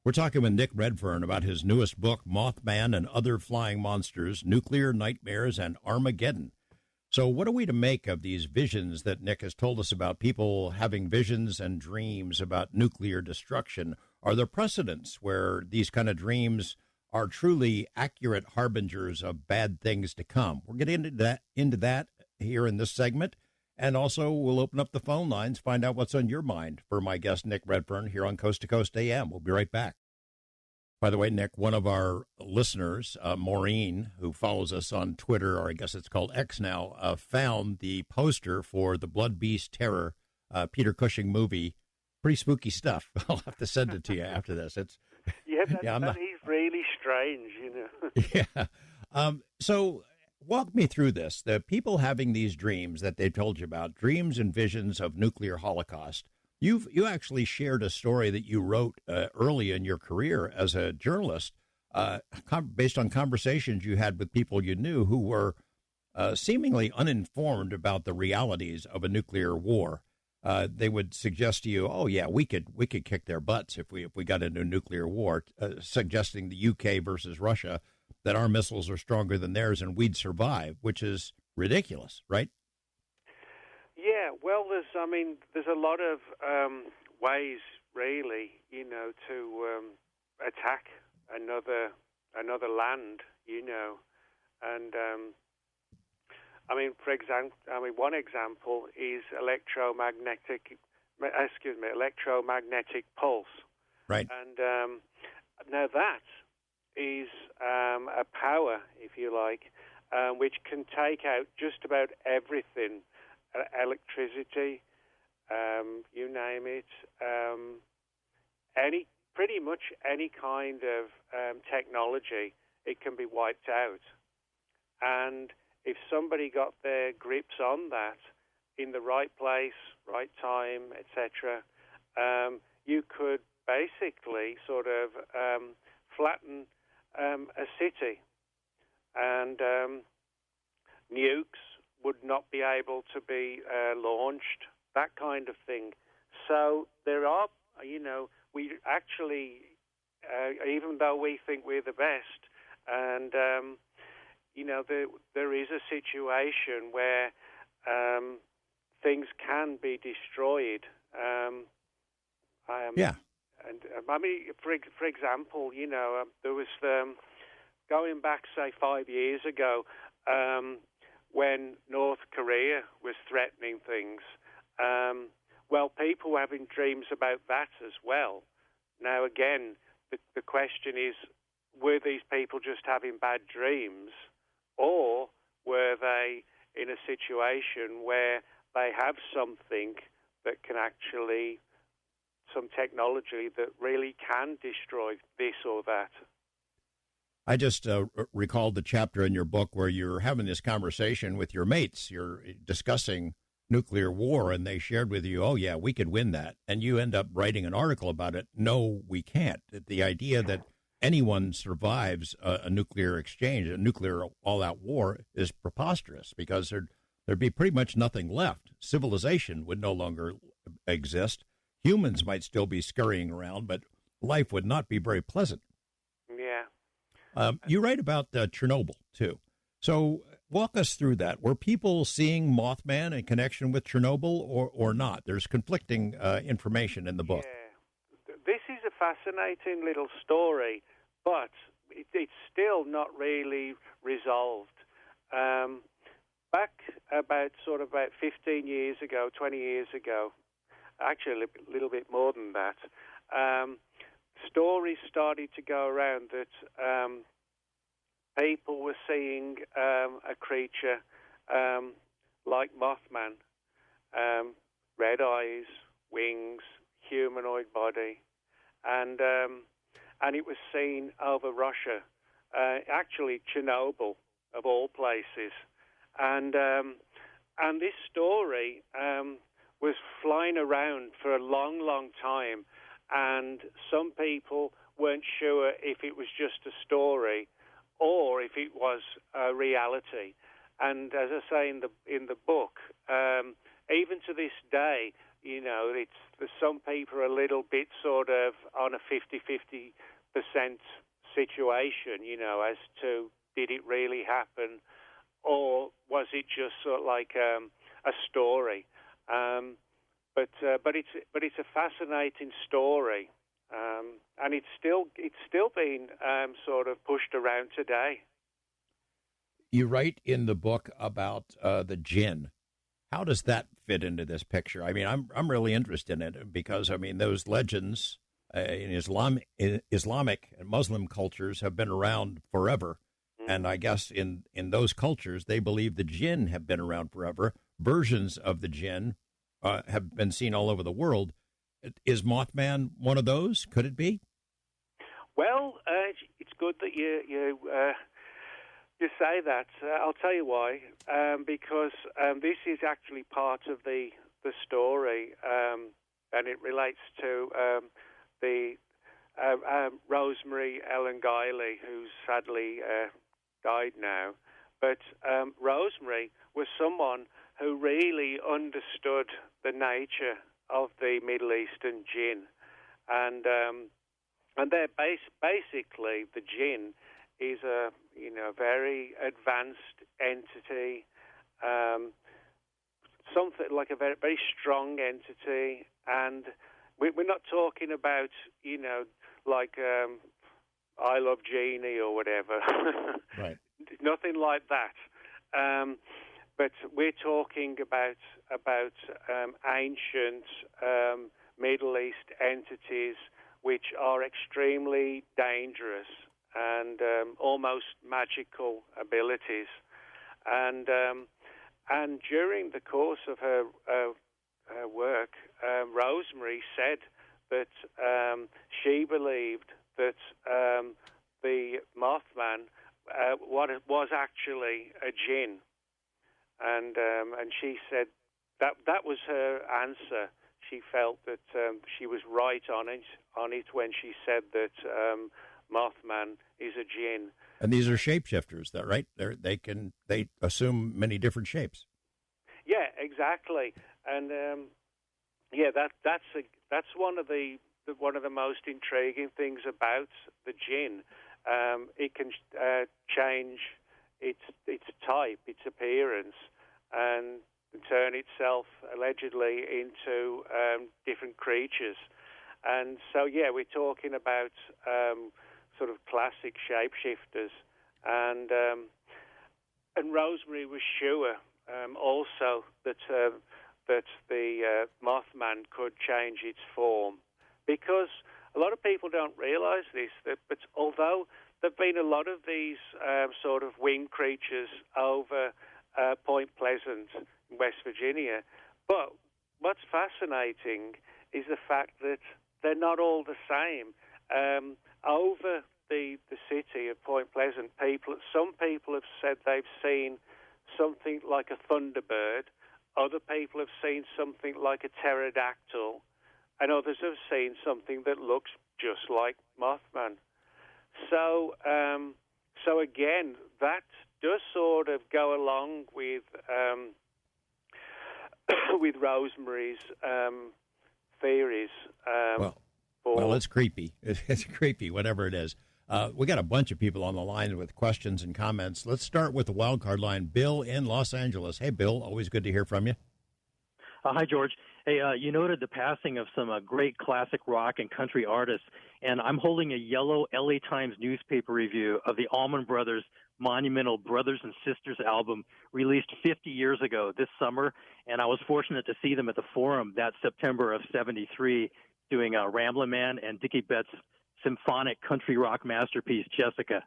We're talking with Nick Redfern about his newest book, Mothman and Other Flying Monsters, Nuclear Nightmares and Armageddon. So what are we to make of these visions that Nick has told us about, people having visions and dreams about nuclear destruction? Are there precedents where these kind of dreams are truly accurate harbingers of bad things to come? We'll get into that here in this segment. And also, we'll open up the phone lines, find out what's on your mind for my guest, Nick Redfern, here on Coast to Coast AM. We'll be right back. By the way, Nick, one of our listeners, Maureen, who follows us on Twitter, or I guess it's called X now, found the poster for the Blood Beast Terror Peter Cushing movie. Pretty spooky stuff. I'll have to send it to you after this. That is really strange, Yeah. So walk me through this. The people having these dreams that they told you about, dreams and visions of nuclear holocaust. You actually shared a story that you wrote early in your career as a journalist, based on conversations you had with people you knew who were seemingly uninformed about the realities of a nuclear war. They would suggest to you, "Oh yeah, we could kick their butts if we got into a nuclear war," suggesting the UK versus Russia, that our missiles are stronger than theirs and we'd survive, which is ridiculous, right? Yeah, well, there's a lot of ways, really, to attack another land, and one example is electromagnetic pulse. Right. And now that is a power, if you like, which can take out just about everything. Electricity, you name it, pretty much any kind of technology, it can be wiped out. And if somebody got their grips on that in the right place, right time, etc., you could basically sort of flatten a city, and nukes would not be able to be launched, that kind of thing. So there are, we actually, even though we think we're the best, and, there is a situation where things can be destroyed. Yeah. And for example, there was, going back, say, 5 years ago, when North Korea was threatening things, people were having dreams about that as well. Now, again, the question is, were these people just having bad dreams, or were they in a situation where they have something that can actually, some technology that really can destroy this or that? I just recalled the chapter in your book where you're having this conversation with your mates. You're discussing nuclear war, and they shared with you, "Oh, yeah, we could win that." And you end up writing an article about it. No, we can't. The idea that anyone survives a nuclear exchange, a nuclear all-out war, is preposterous, because there'd be pretty much nothing left. Civilization would no longer exist. Humans might still be scurrying around, but life would not be very pleasant. Yeah. You write about Chernobyl, too. So walk us through that. Were people seeing Mothman in connection with Chernobyl or not? There's conflicting information in the book. Yeah. This is a fascinating little story, but it's still not really resolved. Back about 15 years ago, 20 years ago, actually a little bit more than that, stories started to go around that people were seeing a creature like Mothman, red eyes, wings, humanoid body, and it was seen over Russia, actually Chernobyl of all places, and this story was flying around for a long, long time. And some people weren't sure if it was just a story or if it was a reality. And as I say in the book, even to this day, some people are a little bit sort of on a 50-50% situation, as to did it really happen, or was it just sort of like a story? But it's a fascinating story, and it's still being sort of pushed around today. You write in the book about the jinn. How does that fit into this picture? I mean, I'm really interested in it because, I mean, those legends in Islamic and Muslim cultures have been around forever. And I guess in those cultures, they believe the jinn have been around forever. Versions of the jinn have been seen all over the world. Is Mothman one of those? Could it be? Well, it's good that you say that. I'll tell you why. Because this is actually part of the story, and it relates to the Rosemary Ellen Guiley, who's sadly died now. But Rosemary was someone who really understood the nature of the Middle Eastern jinn, and they're basically the jinn is a very advanced entity, something like a very, very strong entity, and we're not talking about like I Love Jeannie or whatever, right? Nothing like that. But we're talking about ancient Middle East entities which are extremely dangerous and almost magical abilities. And during the course of her work, Rosemary said that she believed that the Mothman was actually a jinn, and she said that was her answer. She felt that she was right on it when she said that Mothman is a jinn. And these are shapeshifters, that right? They assume many different shapes. Yeah, exactly. And that's one of the most intriguing things about the jinn. It can change its type, its appearance, and turn itself allegedly into different creatures. And so, we're talking about sort of classic shapeshifters, and Rosemary was sure also that the Mothman could change its form, because a lot of people don't realise this. But although there've been a lot of these sort of winged creatures over Point Pleasant, West Virginia, but what's fascinating is the fact that they're not all the same. Over the city of Point Pleasant, some people have said they've seen something like a thunderbird. Other people have seen something like a pterodactyl, and others have seen something that looks just like Mothman. So again, that does sort of go along with with Rosemary's theories. Well, it's creepy. It's creepy, whatever it is. We got a bunch of people on the line with questions and comments. Let's start with the wild card line. Bill in Los Angeles. Hey, Bill, always good to hear from you. Hi, George. Hey, you noted the passing of some great classic rock and country artists, and I'm holding a yellow LA Times newspaper review of the Allman Brothers' monumental Brothers and Sisters album released 50 years ago this summer, and I was fortunate to see them at the Forum that September of '73 doing Ramblin' Man and Dickie Betts' symphonic country rock masterpiece, Jessica.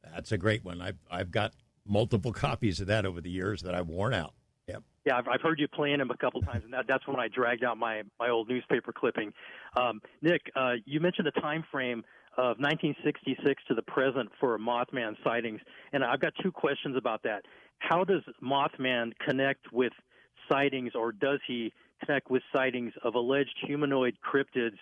That's a great one. I've got multiple copies of that over the years that I've worn out. Yep. Yeah, I've heard you playing them a couple times, and that's when I dragged out my old newspaper clipping. Nick, you mentioned a time frame of 1966 to the present for Mothman sightings, and I've got two questions about that. How does Mothman connect with sightings, or does he connect with sightings of alleged humanoid cryptids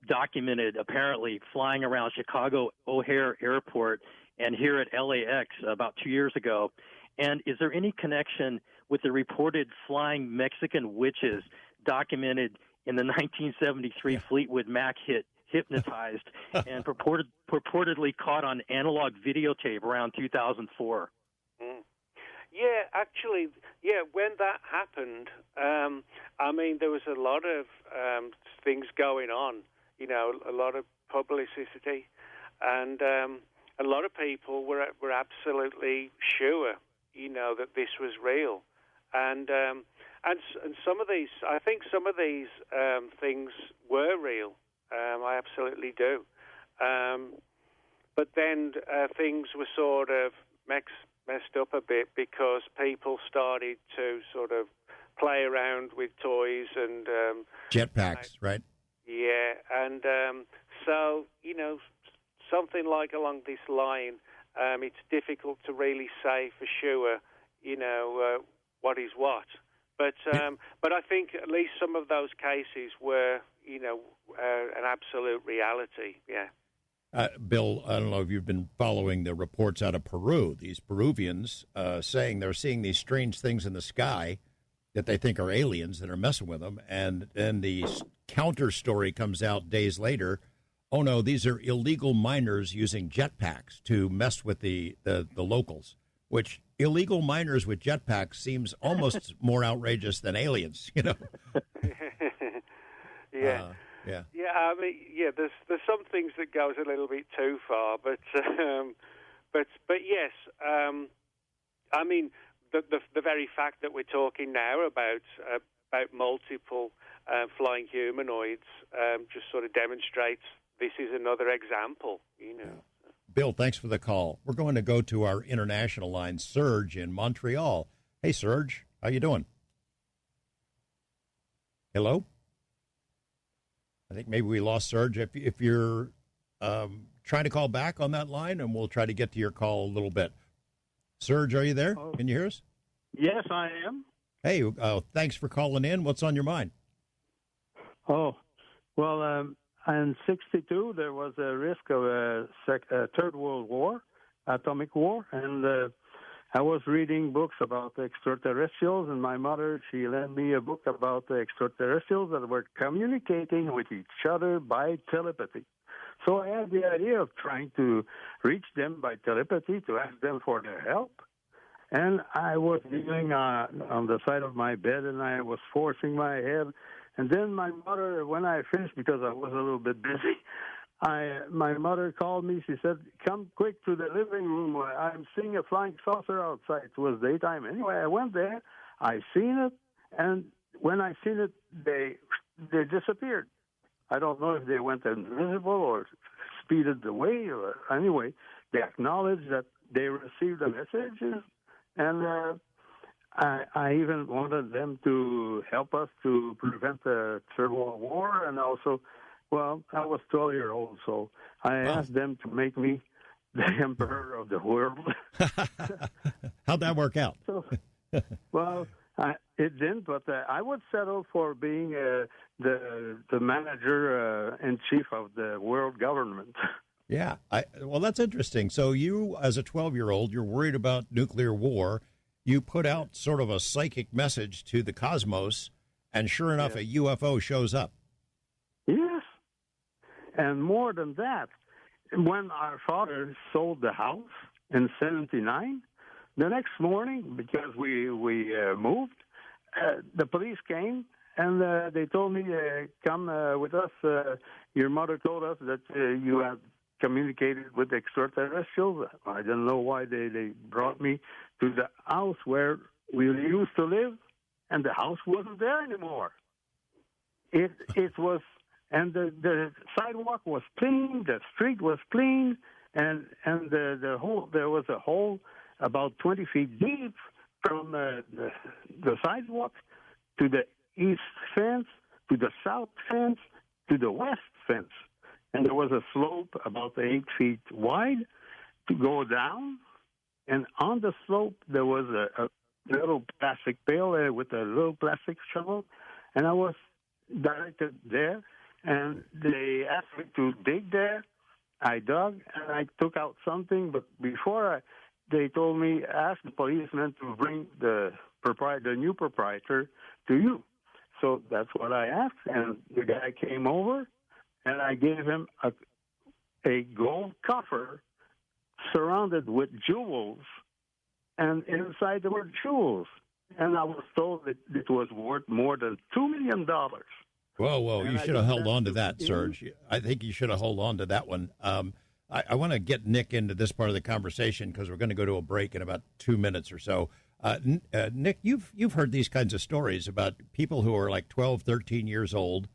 documented apparently flying around Chicago O'Hare Airport and here at LAX about 2 years ago? And is there any connection with the reported flying Mexican witches documented in the 1973 Fleetwood Mac hit Hypnotized, and purportedly caught on analog videotape around 2004. Yeah, actually, when that happened, I mean, there was a lot of things going on, a lot of publicity, and a lot of people were absolutely sure, that this was real, and some of these, I think some of these things were real. I absolutely do. But then things were sort of messed up a bit because people started to sort of play around with toys and jetpacks, right? Yeah, and so something like along this line, it's difficult to really say for sure, what is what. But I think at least some of those cases were, an absolute reality. Yeah. Bill, I don't know if you've been following the reports out of Peru. These Peruvians saying they're seeing these strange things in the sky that they think are aliens that are messing with them. And then the counter story comes out days later. Oh, no, these are illegal miners using jetpacks to mess with the locals, which illegal miners with jetpacks seems almost more outrageous than aliens, Yeah. Yeah. I mean, there's some things that goes a little bit too far, but yes, I mean, the very fact that we're talking now about multiple flying humanoids just sort of demonstrates this is another example, Bill, thanks for the call. We're going to go to our international line, Serge in Montreal. Hey, Serge, how you doing? Hello? I think maybe we lost Serge. If you're trying to call back on that line, and we'll try to get to your call a little bit. Serge, are you there? Oh. Can you hear us? Yes, I am. Hey, thanks for calling in. What's on your mind? Oh, well, in 1962, there was a risk of a Third World War, atomic war, and I was reading books about extraterrestrials, and my mother, she lent me a book about the extraterrestrials that were communicating with each other by telepathy. So I had the idea of trying to reach them by telepathy to ask them for their help. And I was kneeling on the side of my bed, and I was forcing my head. And then my mother, when I finished, because I was a little bit busy, my mother called me. She said, "Come quick to the living room. I'm seeing a flying saucer outside." It was daytime. Anyway, I went there. I seen it, and when I seen it, they disappeared. I don't know if they went invisible or speeded away. Or anyway, they acknowledged that they received a message, and I even wanted them to help us to prevent the Third World War, and also, well, I was 12-year-old, so I asked them to make me the emperor of the world. How'd that work out? So, well, it didn't, but I would settle for being the manager in chief of the world government. Yeah. Well, that's interesting. So you, as a 12-year-old, you're worried about nuclear war. You put out sort of a psychic message to the cosmos, and sure enough, a UFO shows up. Yes. And more than that, when our father sold the house in 1979, the next morning, because we moved, the police came, and they told me, come with us. Your mother told us that you had communicated with extraterrestrials. I don't know why they brought me to the house where we used to live, and the house wasn't there anymore. It was, and the sidewalk was clean, the street was clean, and the whole, there was a hole about 20 feet deep from the sidewalk to the east fence, to the south fence, to the west fence. And there was a slope about 8 feet wide to go down. And on the slope, there was a little plastic pail with a little plastic shovel. And I was directed there. And they asked me to dig there. I dug, and I took out something. But before they told me, ask the policeman to bring the new proprietor to you. So that's what I asked. And the guy came over, and I gave him a gold coffer surrounded with jewels, and inside there were jewels. And I was told that it was worth more than $2 million. Whoa. And You I should have did held on to that, him. Serge. I think you should have held on to that one. I want to get Nick into this part of the conversation because we're going to go to a break in about 2 minutes or so. Nick, you've heard these kinds of stories about people who are like 12, 13 years old,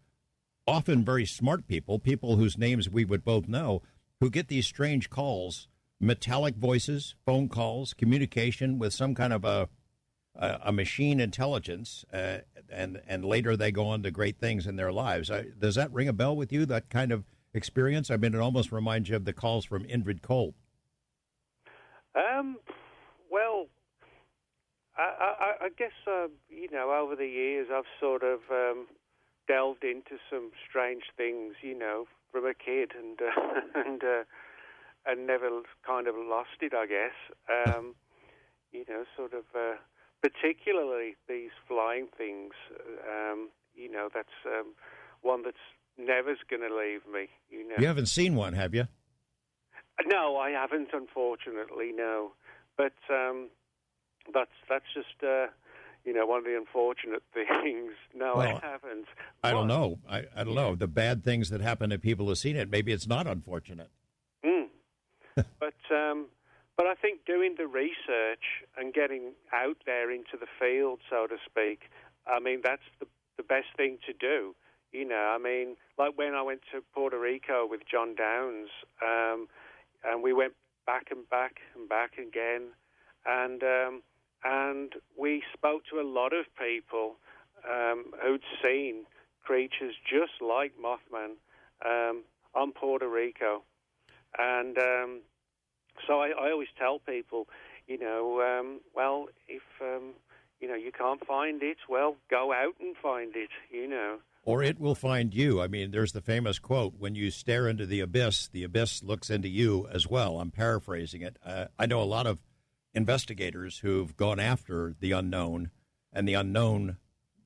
often very smart people whose names we would both know, who get these strange calls, metallic voices, phone calls, communication with some kind of a machine intelligence, and later they go on to great things in their lives. Does that ring a bell with you, that kind of experience? I mean, it almost reminds you of the calls from Ingrid Cole. Well, I guess, over the years I've sort of delved into some strange things, from a kid and never kind of lost it, I guess. Sort of particularly these flying things, that's one that's never's going to leave me, You haven't seen one, have you? No, I haven't, unfortunately, no. But that's just, one of the unfortunate things. No, Well, I haven't. I don't know. I don't know. The bad things that happen to people who've seen it, maybe it's not unfortunate. But I think doing the research and getting out there into the field, so to speak, I mean, that's the best thing to do. Like when I went to Puerto Rico with John Downs, and we went back and back and back again, and we spoke to a lot of people who'd seen creatures just like Mothman on Puerto Rico. And so I always tell people, well, if, you can't find it, well, go out and find it, Or it will find you. I mean, there's the famous quote, when you stare into the abyss looks into you as well. I'm paraphrasing it. I know a lot of investigators who've gone after the unknown, and the unknown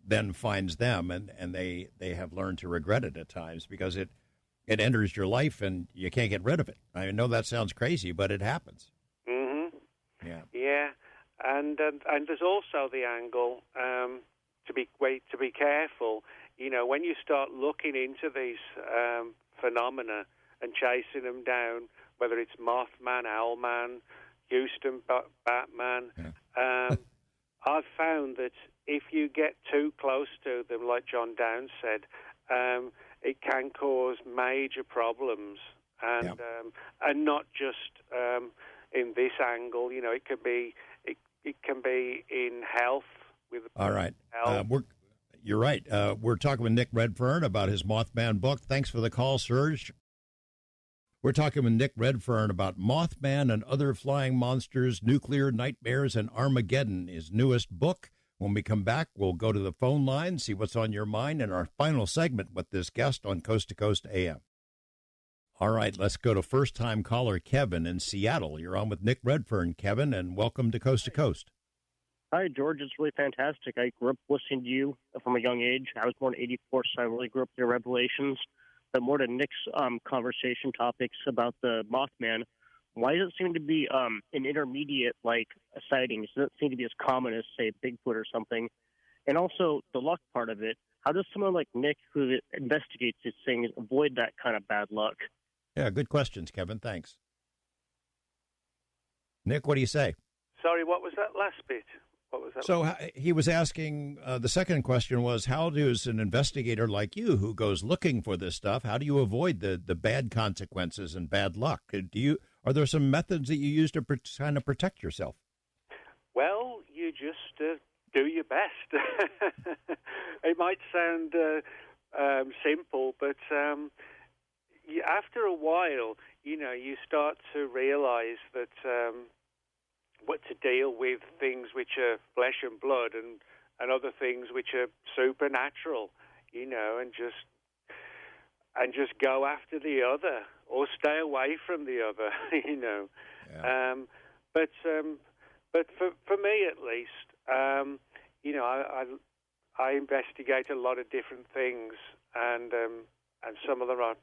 then finds them, and they have learned to regret it at times because it enters your life and you can't get rid of it. I know that sounds crazy, but it happens. Mm-hmm. Yeah. And there's also the angle to be careful. When you start looking into these phenomena and chasing them down, whether it's Mothman, Owlman, Houston Batman, I've found that if you get too close to them, like John Downs said, it can cause major problems, and not just in this angle. It can be in health. All right. You're right. We're talking with Nick Redfern about his Mothman book. Thanks for the call, Serge. We're talking with Nick Redfern about Mothman and Other Flying Monsters, Nuclear Nightmares, and Armageddon, his newest book. When we come back, we'll go to the phone line, see what's on your mind in our final segment with this guest on Coast to Coast AM. All right, let's go to first-time caller Kevin in Seattle. You're on with Nick Redfern, Kevin, and welcome to Coast to Coast. Hi, George. It's really fantastic. I grew up listening to you from a young age. I was born in 1984, so I really grew up with Revelations. But more to Nick's conversation topics about the Mothman, why does it seem to be an intermediate, sightings? It doesn't seem to be as common as, say, Bigfoot or something. And also, the luck part of it, how does someone like Nick, who investigates these things, avoid that kind of bad luck? Yeah, good questions, Kevin. Thanks. Nick, what do you say? Sorry, what was that last bit? So he was asking, the second question was, how does an investigator like you who goes looking for this stuff, how do you avoid the bad consequences and bad luck? Are there some methods that you use to kind of protect yourself? Well, you just do your best. It might sound simple, but after a while, you start to realize that what to deal with things which are flesh and blood and other things which are supernatural, and just go after the other or stay away from the other, Yeah. But for me at least, I investigate a lot of different things, and some of them are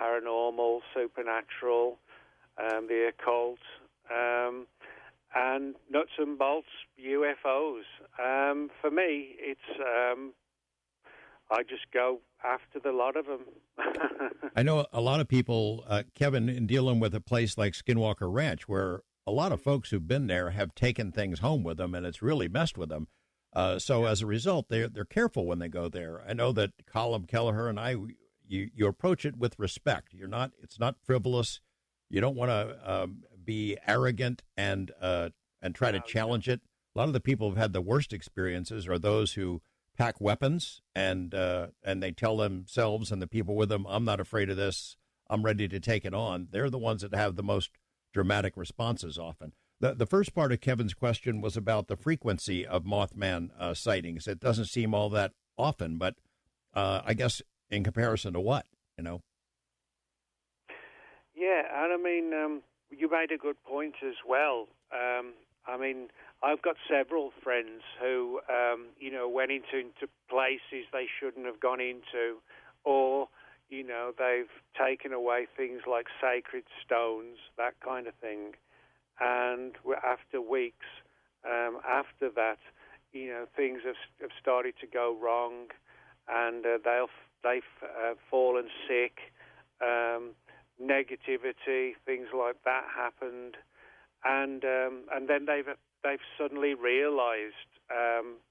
paranormal, supernatural, the occult, and nuts and bolts UFOs. For me, it's I just go after the lot of them. I know a lot of people, Kevin, in dealing with a place like Skinwalker Ranch, where a lot of folks who've been there have taken things home with them, and it's really messed with them. So as a result, they're careful when they go there. I know that Colin Kelleher and I, you approach it with respect. It's not frivolous. You don't want to be arrogant and try to challenge it. A lot of the people who've had the worst experiences are those who pack weapons and they tell themselves and the people with them, I'm not afraid of this. I'm ready to take it on. They're the ones that have the most dramatic responses often. The first part of Kevin's question was about the frequency of Mothman sightings. It doesn't seem all that often, but I guess in comparison to what, Yeah, and I mean, you made a good point as well. I mean, I've got several friends who, went into places they shouldn't have gone into, or, they've taken away things like sacred stones, that kind of thing. And after weeks, after that, things have started to go wrong, and they've fallen sick. Negativity, things like that happened, and then they've suddenly realised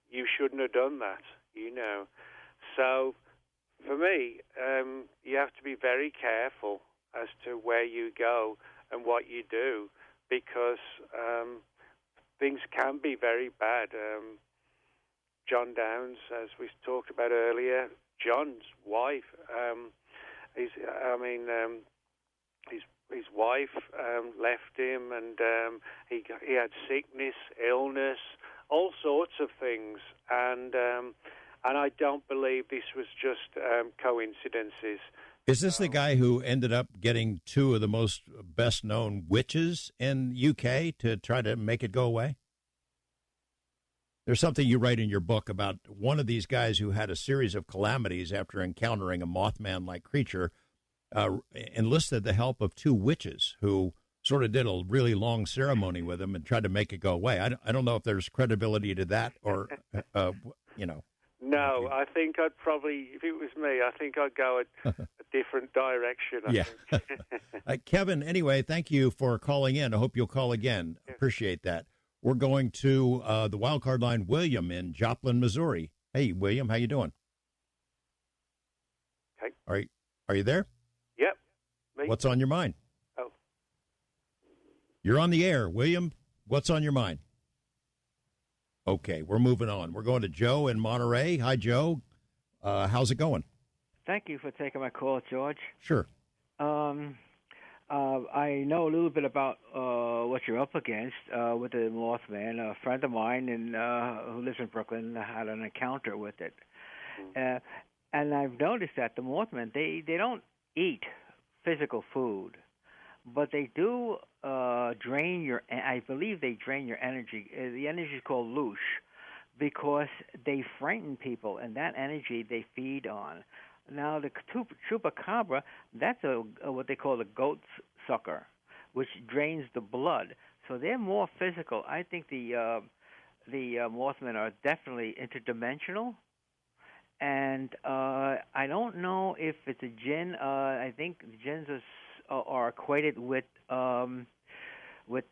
you shouldn't have done that. So for me, you have to be very careful as to where you go and what you do, because things can be very bad. John Downs, as we talked about earlier, John's wife, his wife left him, and he had sickness, illness, all sorts of things, and I don't believe this was just coincidences. Is this the guy who ended up getting two of the most best-known witches in UK to try to make it go away? There's something you write in your book about one of these guys who had a series of calamities after encountering a Mothman-like creature, enlisted the help of two witches who sort of did a really long ceremony with him and tried to make it go away. I don't know if there's credibility to that or, No, I think I'd probably, if it was me, I think I'd go a different direction. I think. Kevin, anyway, thank you for calling in. I hope you'll call again. Appreciate that. We're going to the wild card line, William in Joplin, Missouri. Hey, William, how you doing? Okay. Are you there? Yep. Me. What's on your mind? Oh. You're on the air, William. What's on your mind? Okay, we're moving on. We're going to Joe in Monterey. Hi, Joe. How's it going? Thank you for taking my call, George. Sure. I know a little bit about what you're up against with the Mothman. A friend of mine who lives in Brooklyn had an encounter with it. And I've noticed that the Mothman, they don't eat physical food, but they do drain your, I believe they drain your energy. The energy is called loosh because they frighten people, and that energy they feed on. Now, the chupacabra, that's what they call a goat sucker, which drains the blood. So they're more physical. I think the Mothman are definitely interdimensional. And I don't know if it's a jinn. I think the jinns are equated with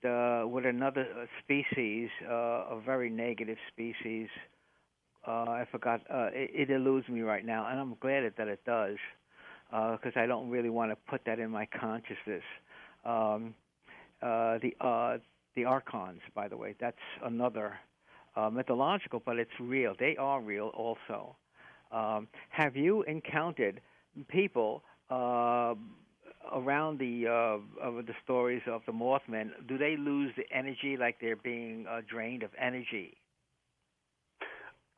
another species, a very negative species. I forgot. It eludes me right now, and I'm glad that it does, because I don't really want to put that in my consciousness. The archons, by the way, that's another mythological, but it's real. They are real also. Have you encountered people around the stories of the Mothman? Do they lose the energy, like they're being drained of energy?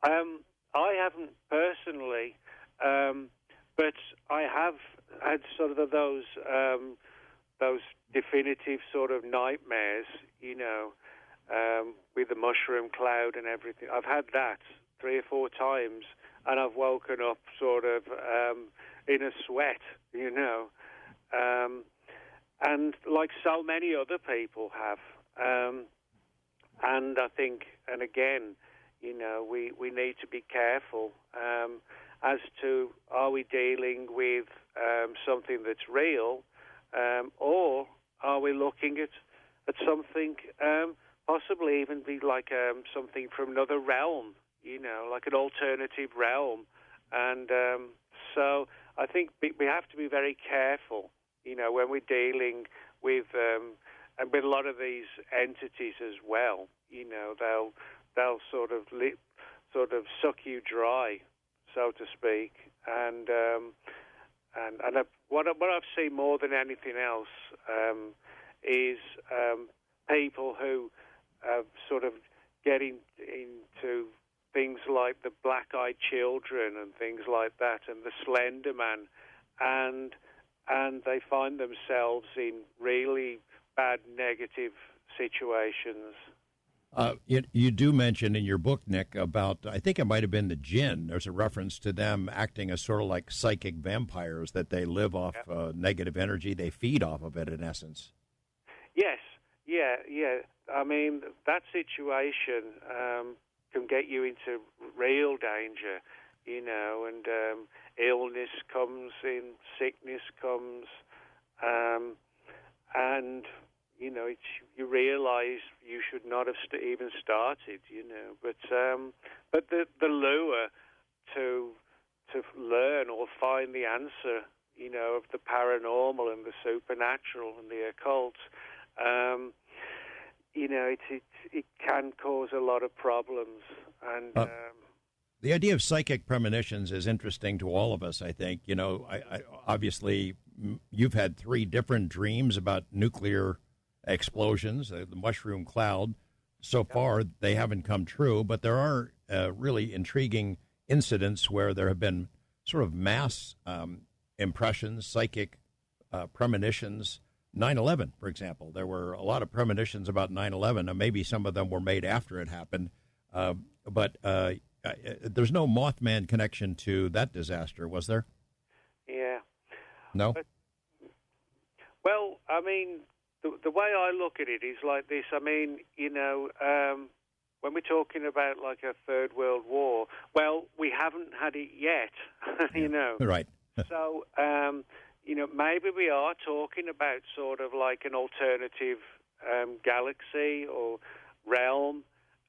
I haven't personally, but I have had sort of those definitive sort of nightmares, with the mushroom cloud and everything. I've had that 3 or 4 times, and I've woken up sort of in a sweat, you know. And like so many other people have. And I think, and again, you know, we need to be careful as to, are we dealing with something that's real, or are we looking at something possibly even be like something from another realm, you know, like an alternative realm. And so I think we have to be very careful, you know, when we're dealing with and with a lot of these entities as well. You know, they'll sort of suck you dry, so to speak. And what I've seen more than anything else is people who sort of getting into things like the black-eyed children and things like that, and the Slender Man, and they find themselves in really bad, negative situations. You do mention in your book, Nick, about, I think it might have been the jinn. There's a reference to them acting as sort of like psychic vampires, that they live off negative energy. They feed off of it, in essence. Yes, yeah. I mean, that situation can get you into real danger, you know, and illness comes in, sickness comes, and, you know, you realize you should not have even started, you know. But the lure to learn or find the answer, you know, of the paranormal and the supernatural and the occult, you know, it can cause a lot of problems. And the idea of psychic premonitions is interesting to all of us, I think. You know, I obviously, you've had 3 different dreams about nuclear explosions, the mushroom cloud. So far, they haven't come true, but there are really intriguing incidents where there have been sort of mass impressions, psychic premonitions. 9/11, for example. There were a lot of premonitions about 9/11, and maybe some of them were made after it happened. But there's no Mothman connection to that disaster, was there? Yeah. No? But, well, I mean, the way I look at it is like this. I mean, you know, when we're talking about like a third world war, well, we haven't had it yet, you know. Right. So, you know, maybe we are talking about sort of like an alternative galaxy or realm,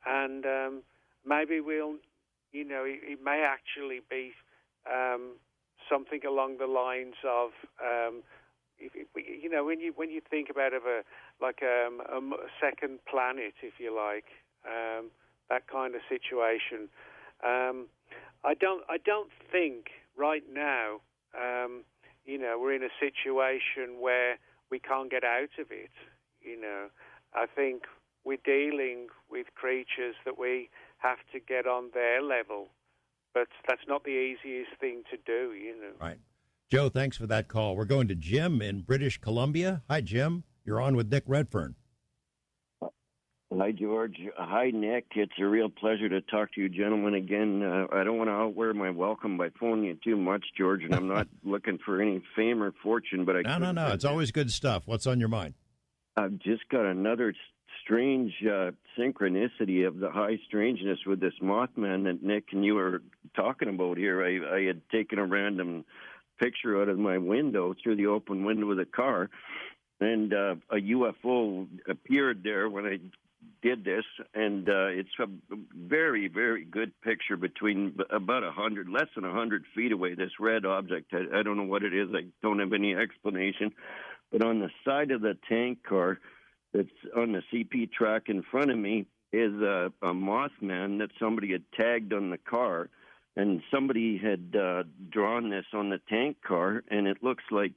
and maybe we'll, you know, it may actually be something along the lines of, you know, when you think about a second planet, if you like, that kind of situation. I don't think right now. You know, we're in a situation where we can't get out of it, you know. I think we're dealing with creatures that we have to get on their level, but that's not the easiest thing to do, you know. Right. Joe, thanks for that call. We're going to Jim in British Columbia. Hi, Jim. You're on with Nick Redfern. Hi, George. Hi, Nick. It's a real pleasure to talk to you gentlemen again. I don't want to outwear my welcome by phoning you too much, George, and I'm not looking for any fame or fortune. But No. It's always good stuff. What's on your mind? I've just got another strange synchronicity of the high strangeness with this Mothman that Nick and you were talking about here. I had taken a random picture out of my window through the open window of the car, and a UFO appeared there when I did this, and it's a very, very good picture between about less than 100 feet away, this red object. I don't know what it is. I don't have any explanation. But on the side of the tank car that's on the CP track in front of me is a Mothman that somebody had tagged on the car. And somebody had drawn this on the tank car, and it looks like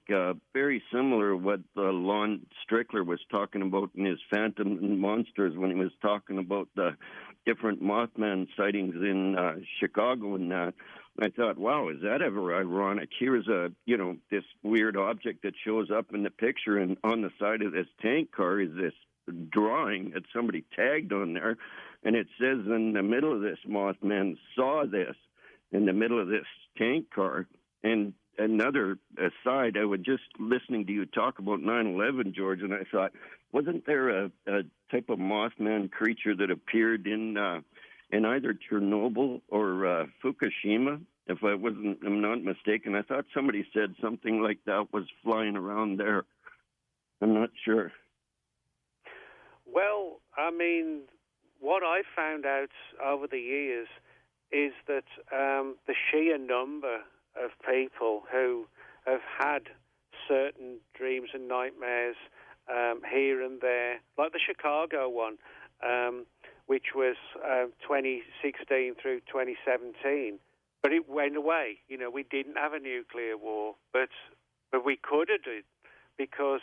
very similar to what Lon Strickler was talking about in his Phantom and Monsters when he was talking about the different Mothman sightings in Chicago and that. I thought, wow, is that ever ironic? Here's this weird object that shows up in the picture, and on the side of this tank car is this drawing that somebody tagged on there. And it says in the middle of this, Mothman saw this in the middle of this tank car. And another aside, I was just listening to you talk about 9/11, George, and I thought, wasn't there a type of Mothman creature that appeared in either Chernobyl or Fukushima? If I'm not mistaken, I thought somebody said something like that was flying around there. I'm not sure. Well, I mean, what I found out over the years is that the sheer number of people who have had certain dreams and nightmares here and there, like the Chicago one, which was 2016 through 2017, but it went away. You know, we didn't have a nuclear war, but we could have did, because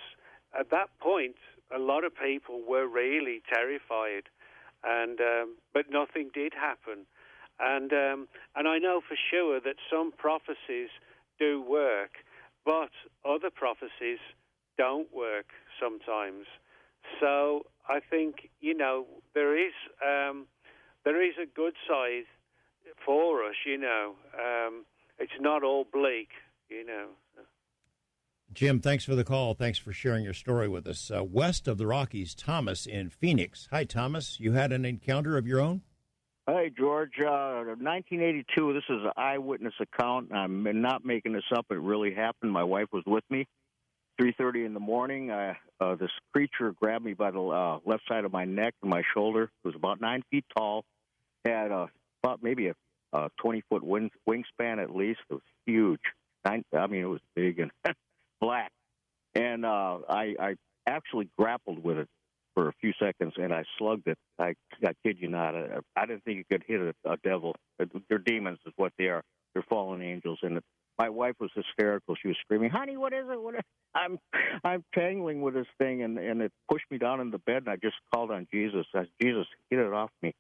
at that point a lot of people were really terrified, and but nothing did happen. And I know for sure that some prophecies do work, but other prophecies don't work sometimes. So I think, you know, there is a good side for us. You know, it's not all bleak. You know. Jim, thanks for the call. Thanks for sharing your story with us. West of the Rockies, Thomas in Phoenix. Hi, Thomas. You had an encounter of your own? Hey, George. 1982, this is an eyewitness account. I'm not making this up. It really happened. My wife was with me. 3:30 in the morning, this creature grabbed me by the left side of my neck and my shoulder. It was about 9 feet tall. Had about maybe a 20-foot wingspan at least. It was huge. It was big and black. And I actually grappled with it for a few seconds, and I slugged it. I kid you not. I didn't think you could hit a devil. They're demons is what they are. They're fallen angels. And my wife was hysterical. She was screaming, "Honey, what is it? What is it?" I'm tangling with this thing, and it pushed me down in the bed, and I just called on Jesus. I said, "Jesus, get it off me."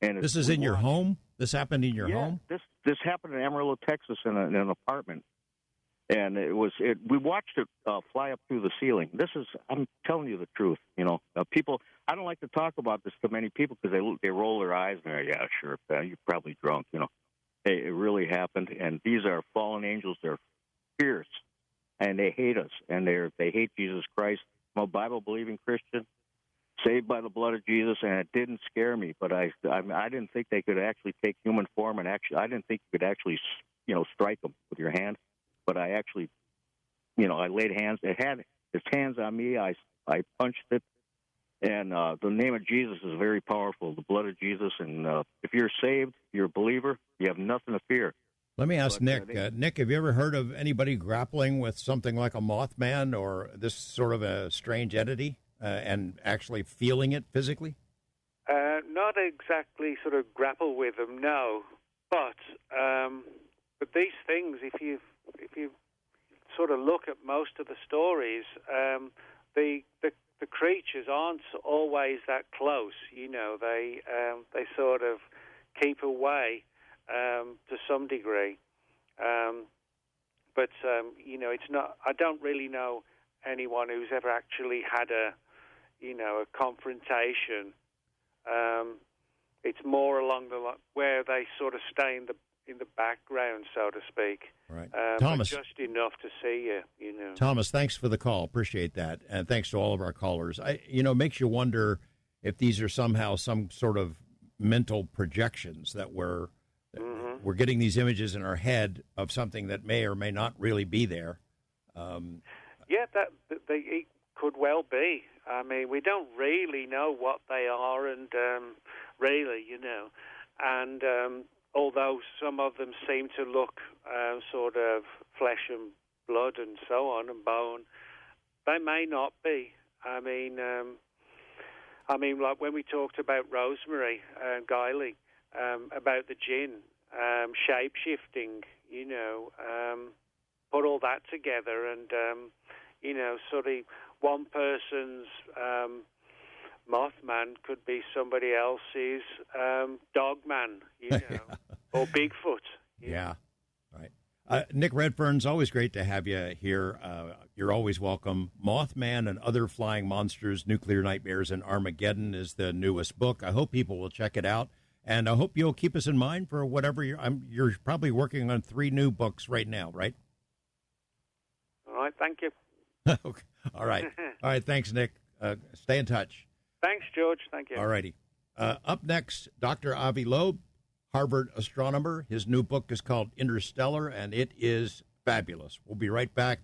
And this is in your home? This happened in your home? This happened in Amarillo, Texas, in an apartment. And we watched it fly up through the ceiling. I'm telling you the truth. You know, people, I don't like to talk about this to many people because they roll their eyes and they're, yeah, sure, you're probably drunk, you know. It really happened. And these are fallen angels. They're fierce, and they hate us, and they hate Jesus Christ. I'm a Bible-believing Christian, saved by the blood of Jesus, and it didn't scare me. But I didn't think they could actually take human form, and I didn't think you could actually, strike them with your hand. But I actually, I laid hands. It had its hands on me. I punched it. And the name of Jesus is very powerful, the blood of Jesus. And if you're saved, you're a believer, you have nothing to fear. Let me ask Nick. Nick, have you ever heard of anybody grappling with something like a Mothman or this sort of a strange entity and actually feeling it physically? Not exactly sort of grapple with them, no. But these things, if you sort of look at most of the stories, the creatures aren't always that close. You know, they sort of keep away to some degree. But it's not. I don't really know anyone who's ever actually had a confrontation. It's more along the line where they sort of stay in the background, so to speak. Right. Thomas, just enough to see you, Thomas, thanks for the call. Appreciate that. And thanks to all of our callers. It makes you wonder if these are somehow some sort of mental projections that we're getting these images in our head of something that may or may not really be there. It could well be. I mean, we don't really know what they are, and and although some of them seem to look sort of flesh and blood and so on and bone, they may not be. I mean, like when we talked about Rosemary Guiley, about the jinn, shape-shifting, put all that together and, sort of one person's Mothman could be somebody else's Dogman, or Bigfoot. Yeah, right. Nick Redfern's always great to have you here. You're always welcome. Mothman and Other Flying Monsters, Nuclear Nightmares, and Armageddon is the newest book. I hope people will check it out, and I hope you'll keep us in mind for whatever you're probably working on 3 new books right now, right? All right, thank you. Okay. All right. All right, thanks, Nick. Stay in touch. Thanks, George. Thank you. All righty. Up next, Dr. Avi Loeb, Harvard astronomer. His new book is called Interstellar, and it is fabulous. We'll be right back